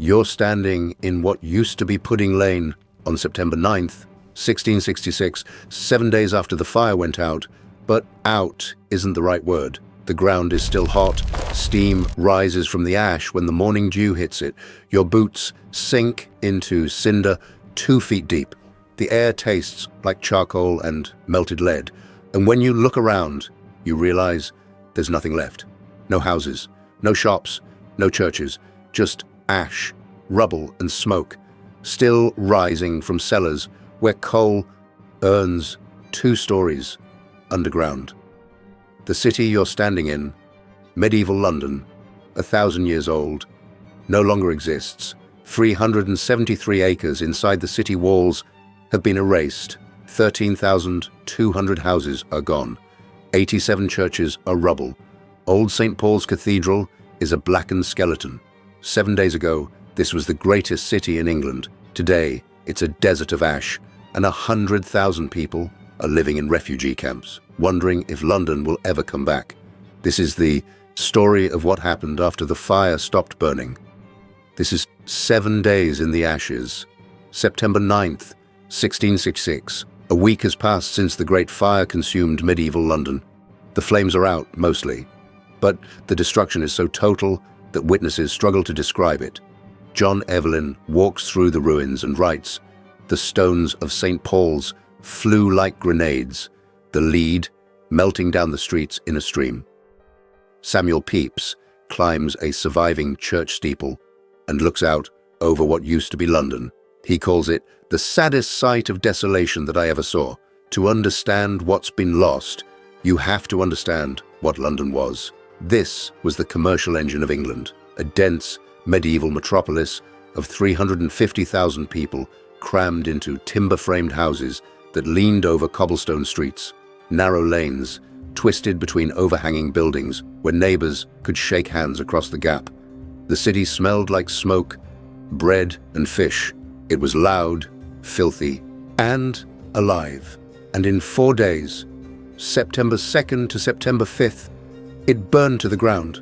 You're standing in what used to be Pudding Lane on September 9th, 1666, 7 days after the fire went out. But out isn't the right word. The ground is still hot. Steam rises from the ash when the morning dew hits it. Your boots sink into cinder 2 feet deep. The air tastes like charcoal and melted lead. And when you look around, you realize there's nothing left. No houses, no shops, no churches, just ash, rubble and smoke, still rising from cellars where coal burns 2 stories underground. The city you're standing in, medieval London, 1,000 years old, no longer exists. 373 acres inside the city walls have been erased. 13,200 houses are gone. 87 churches are rubble. Old St. Paul's Cathedral is a blackened skeleton. 7 days ago, this was the greatest city in England. Today, it's a desert of ash, and 100,000 people are living in refugee camps, wondering if London will ever come back. This is the story of what happened after the fire stopped burning. This is 7 days in the ashes. September 9th, 1666. A week has passed since the Great Fire consumed medieval London. The flames are out, mostly, but the destruction is so total that witnesses struggle to describe it. John Evelyn walks through the ruins and writes, "The stones of St. Paul's flew like grenades, the lead melting down the streets in a stream." Samuel Pepys climbs a surviving church steeple and looks out over what used to be London. He calls it the saddest sight of desolation that I ever saw. To understand what's been lost, you have to understand what London was. This was the commercial engine of England, a dense medieval metropolis of 350,000 people crammed into timber-framed houses that leaned over cobblestone streets, narrow lanes twisted between overhanging buildings where neighbors could shake hands across the gap. The city smelled like smoke, bread and fish. It was loud, filthy, and alive. And in 4 days, September 2nd to September 5th, it burned to the ground.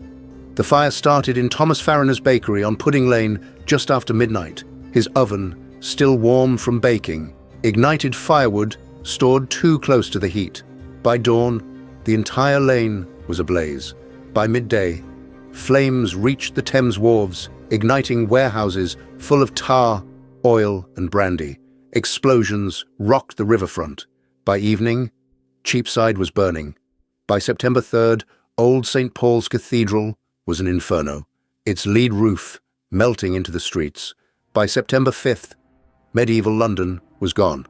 The fire started in Thomas Farriner's bakery on Pudding Lane just after midnight. His oven, still warm from baking, ignited firewood stored too close to the heat. By dawn, the entire lane was ablaze. By midday, flames reached the Thames wharves, igniting warehouses full of tar, oil, and brandy. Explosions rocked the riverfront. By evening, Cheapside was burning. By September 3rd, Old St. Paul's Cathedral was an inferno, its lead roof melting into the streets. By September 5th, medieval London was gone.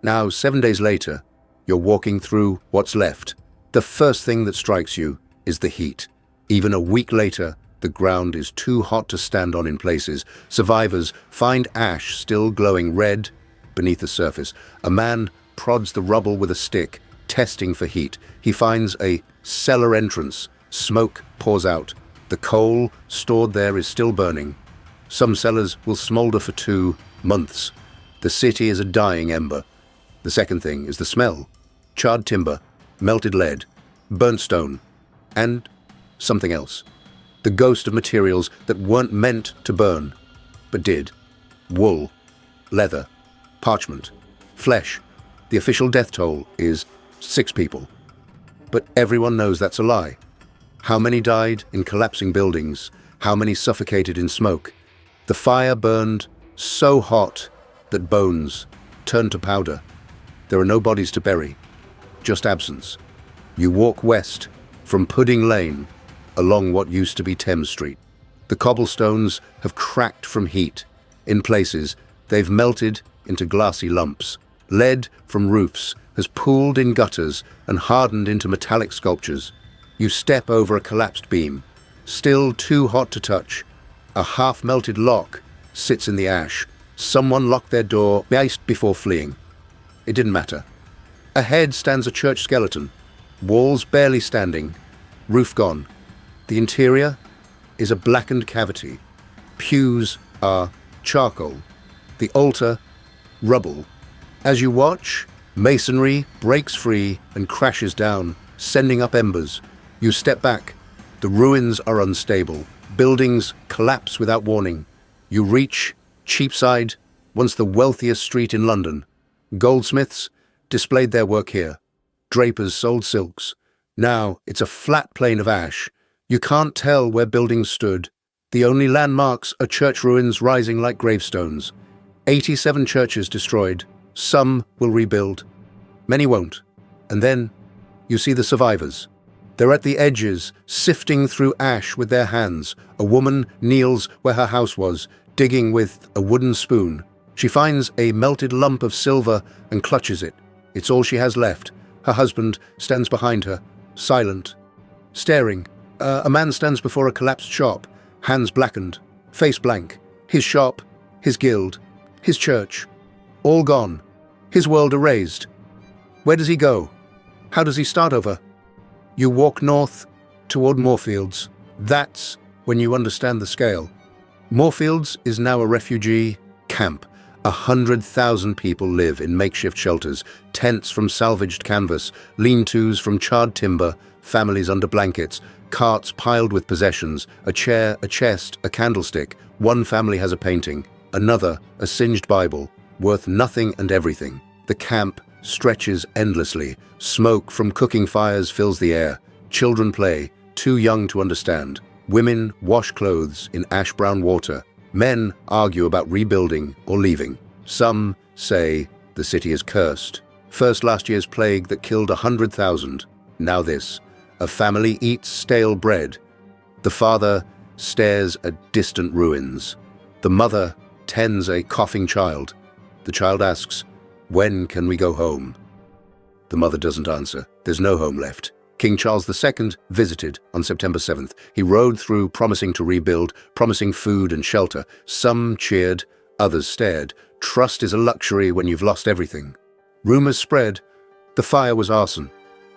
Now, 7 days later, you're walking through what's left. The first thing that strikes you is the heat. Even a week later, the ground is too hot to stand on in places. Survivors find ash still glowing red beneath the surface. A man prods the rubble with a stick, testing for heat. He finds a cellar entrance. Smoke pours out. The coal stored there is still burning. Some cellars will smolder for 2 months. The city is a dying ember. The second thing is the smell. Charred timber, melted lead, burnt stone, and something else. The ghost of materials that weren't meant to burn, but did. Wool, leather, parchment, flesh. The official death toll is 6 people. But everyone knows that's a lie. How many died in collapsing buildings? How many suffocated in smoke? The fire burned so hot that bones turned to powder. There are no bodies to bury, just absence. You walk west from Pudding Lane along what used to be Thames Street. The cobblestones have cracked from heat. In places, they've melted into glassy lumps. Lead from roofs has pooled in gutters and hardened into metallic sculptures. You step over a collapsed beam, still too hot to touch. A half-melted lock sits in the ash. Someone locked their door before fleeing. It didn't matter. Ahead stands a church skeleton, walls barely standing, roof gone. The interior is a blackened cavity. Pews are charcoal. The altar, rubble. As you watch, masonry breaks free and crashes down, sending up embers. You step back. The ruins are unstable. Buildings collapse without warning. You reach Cheapside, once the wealthiest street in London. Goldsmiths displayed their work here. Drapers sold silks. Now it's a flat plain of ash. You can't tell where buildings stood. The only landmarks are church ruins rising like gravestones. 87 churches destroyed. Some will rebuild. Many won't. And then you see the survivors. They're at the edges, sifting through ash with their hands. A woman kneels where her house was, digging with a wooden spoon. She finds a melted lump of silver and clutches it. It's all she has left. Her husband stands behind her, silent, staring. A man stands before a collapsed shop, hands blackened, face blank. His shop, his guild, his church, all gone. His world erased. Where does he go? How does he start over? You walk north toward Moorfields. That's when you understand the scale. Moorfields is now a refugee camp. 100,000 people live in makeshift shelters, tents from salvaged canvas, lean-tos from charred timber, families under blankets, carts piled with possessions, a chair, a chest, a candlestick. One family has a painting, another a singed Bible, worth nothing and everything. The camp stretches endlessly. Smoke from cooking fires fills the air. Children play, too young to understand. Women wash clothes in ash-brown water. Men argue about rebuilding or leaving. Some say the city is cursed. First last year's plague that killed 100,000. Now this. A family eats stale bread. The father stares at distant ruins. The mother tends a coughing child. The child asks, "When can we go home?" The mother doesn't answer. There's no home left. King Charles II visited on September 7th. He rode through promising to rebuild, promising food and shelter. Some cheered, others stared. Trust is a luxury when you've lost everything. Rumors spread. The fire was arson.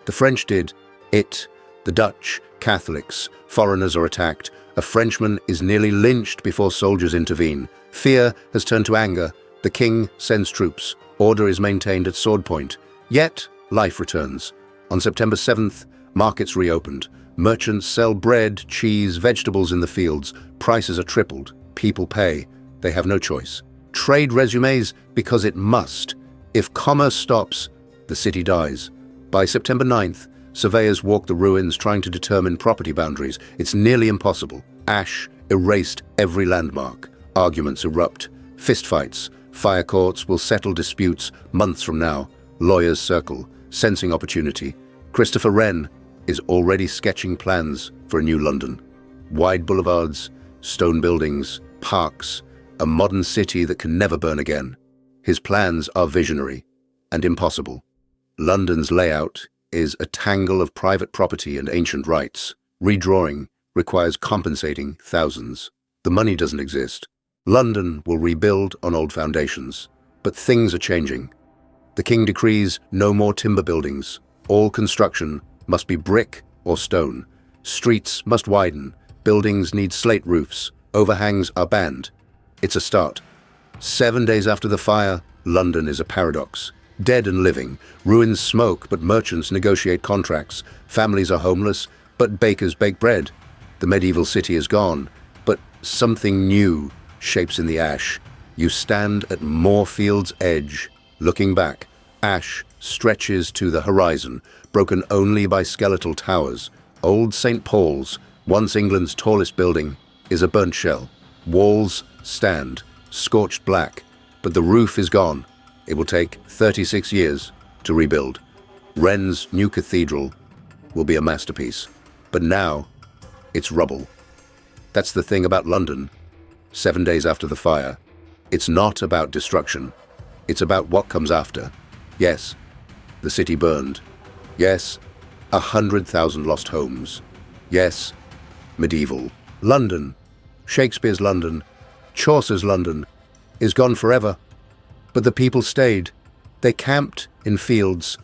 The French did it. The Dutch, Catholics, foreigners are attacked. A Frenchman is nearly lynched before soldiers intervene. Fear has turned to anger. The king sends troops. Order is maintained at sword point. Yet, life returns. On September 7th, markets reopened. Merchants sell bread, cheese, vegetables in the fields. Prices are tripled. People pay. They have no choice. Trade resumes because it must. If commerce stops, the city dies. By September 9th, surveyors walk the ruins trying to determine property boundaries. It's nearly impossible. Ash erased every landmark. Arguments erupt. Fistfights. Fire courts will settle disputes months from now. Lawyers circle, sensing opportunity. Christopher Wren is already sketching plans for a new London. Wide boulevards, stone buildings, parks, a modern city that can never burn again. His plans are visionary and impossible. London's layout is a tangle of private property and ancient rights. Redrawing requires compensating thousands. The money doesn't exist. London will rebuild on old foundations, but things are changing. The king decrees no more timber buildings. All construction must be brick or stone. Streets must widen. Buildings need slate roofs. Overhangs are banned. It's a start. 7 days after the fire, London is a paradox. Dead and living. Ruins smoke, but merchants negotiate contracts. Families are homeless, but bakers bake bread. The medieval city is gone, but something new shapes in the ash. You stand at Moorfields' edge. Looking back, ash stretches to the horizon, broken only by skeletal towers. Old St. Paul's, once England's tallest building, is a burnt shell. Walls stand, scorched black, but the roof is gone. It will take 36 years to rebuild. Wren's new cathedral will be a masterpiece, but now it's rubble. That's the thing about London. 7 days after the fire, it's not about destruction. It's about what comes after. Yes, the city burned. Yes, 100,000 lost homes. Yes, medieval London, Shakespeare's London, Chaucer's London, is gone forever. But the people stayed. They camped in fields.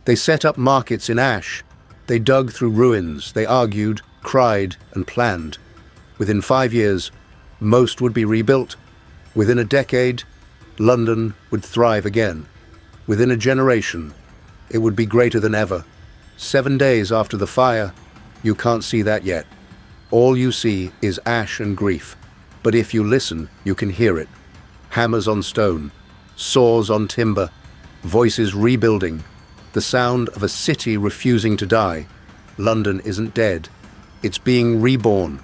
They set up markets in ash. They dug through ruins. They argued, cried, and planned. Within 5 years, most would be rebuilt. Within a decade, London would thrive again. Within a generation, it would be greater than ever. 7 days after the fire, you can't see that yet. All you see is ash and grief. But if you listen, you can hear it. Hammers on stone, saws on timber, voices rebuilding, the sound of a city refusing to die. London isn't dead. It's being reborn.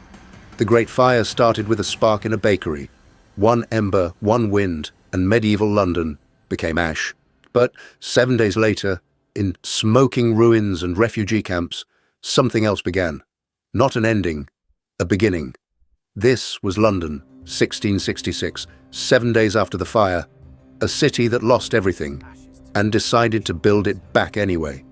The Great Fire started with a spark in a bakery. One ember, one wind, and medieval London became ash. But 7 days later, in smoking ruins and refugee camps, something else began. Not an ending, a beginning. This was London, 1666, 7 days after the fire, a city that lost everything and decided to build it back anyway.